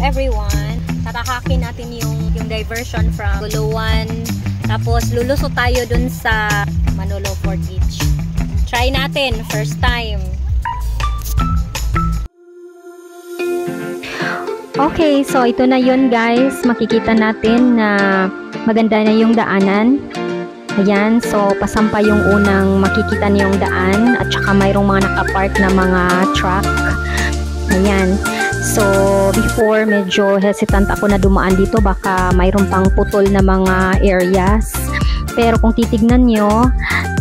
everyone, tatakakin natin yung diversion from Guluwan. Tapos lulusot tayo dun sa Manolo Fort Beach. Try natin, first time. Okay, so ito na yun guys. Makikita natin na maganda na yung daanan. Ayan, so pasampa yung unang makikita niyong daan at saka mayroong mga nakapark na mga truck. Ayan. So, before medyo hesitant ako na dumaan dito, baka mayroon pang putol na mga areas. Pero kung titignan nyo,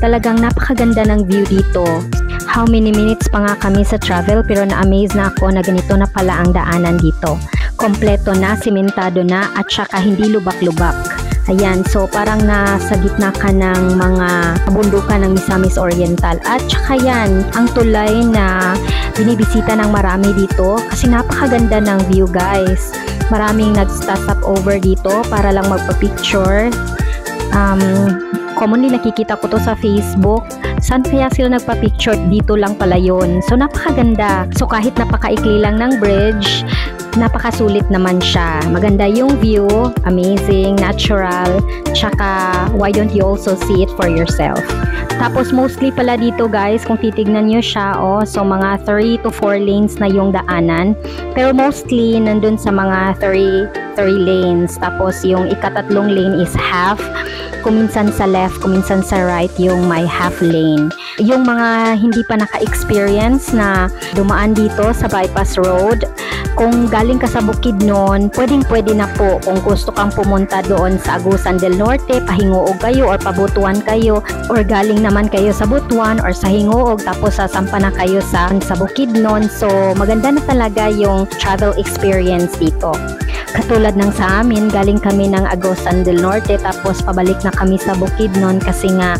talagang napakaganda ng view dito. How many minutes pa nga kami sa travel, pero na-amaze na ako na ganito na pala ang daanan dito. Kompleto na, simentado na, at saka hindi lubak-lubak. Ayan, so parang nasa gitna ka ng mga kabundukan ng Misamis Oriental. At saka yan, ang tulay na binibisita ng marami dito kasi napakaganda ng view guys. Maraming nag-stop over dito para lang magpa-picture. Commonly nakikita ko to sa Facebook. Saan kaya sila nagpa-picture? Dito lang pala yun. So napakaganda. So kahit napakaikli lang ng bridge, napakasulit naman siya. Maganda yung view, amazing, natural, tsaka why don't you also see it for yourself. Tapos mostly pala dito guys, kung titignan nyo siya, so mga 3 to 4 lanes na yung daanan. Pero mostly nandun sa mga 3 lanes. Tapos yung ikatatlong lane is half. Kuminsan sa left, kuminsan sa right yung may half lane. Yung mga hindi pa naka-experience na dumaan dito sa bypass road, kung galing ka sa Bukidnon, pwedeng-pwede na po. Kung gusto kang pumunta doon sa Agusan del Norte, pahinguog kayo or pabutuan kayo, or galing naman kayo sa Butuan or sa Hinguog, tapos sasampa na kayo sa Bukidnon. So, maganda na talaga yung travel experience dito. Katulad ng sa amin, galing kami ng Agusan del Norte, tapos pabalik na kami sa Bukidnon kasi nga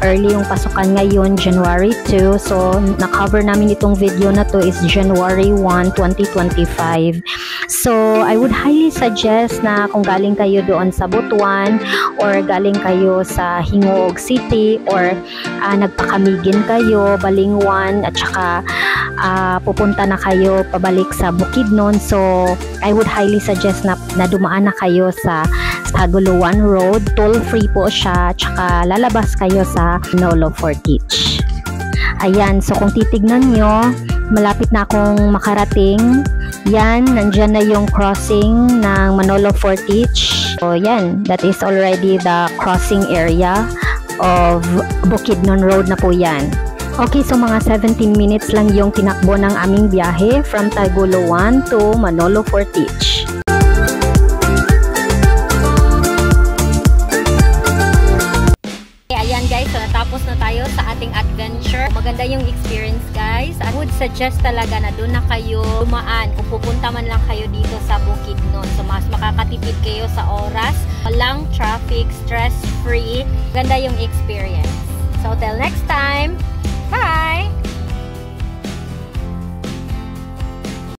early yung pasukan ngayon, January 2. So, na-cover namin itong video na to is January 1, 2025. So, I would highly suggest na kung galing kayo doon sa Butuan or galing kayo sa Hinguog City or nagpakamigin kayo, Balingwan, at saka pupunta na kayo pabalik sa Bukidnon. So, I would highly suggest na dumaan na kayo sa Guluwan Road. Toll-free po siya, tsaka lalabas kayo sa Manolo Fort Beach. Ayan, so kung titignan nyo, malapit na akong makarating. Yan, nandyan na yung crossing ng Manolo Fort Beach. So yan, that is already the crossing area of Bukidnon Road na po yan. Okay, so mga 17 minutes lang yung tinakbo ng aming biyahe from Taguluan to Manolo Fort Beach. Ayan guys, so natapos na tayo sa ating adventure. Maganda yung experience guys. I would suggest talaga na doon na kayo dumaan kung pupunta man lang kayo dito sa Bukidnon. So mas makakatipid kayo sa oras. Walang traffic, stress-free. Ganda yung experience. So till next time, bye!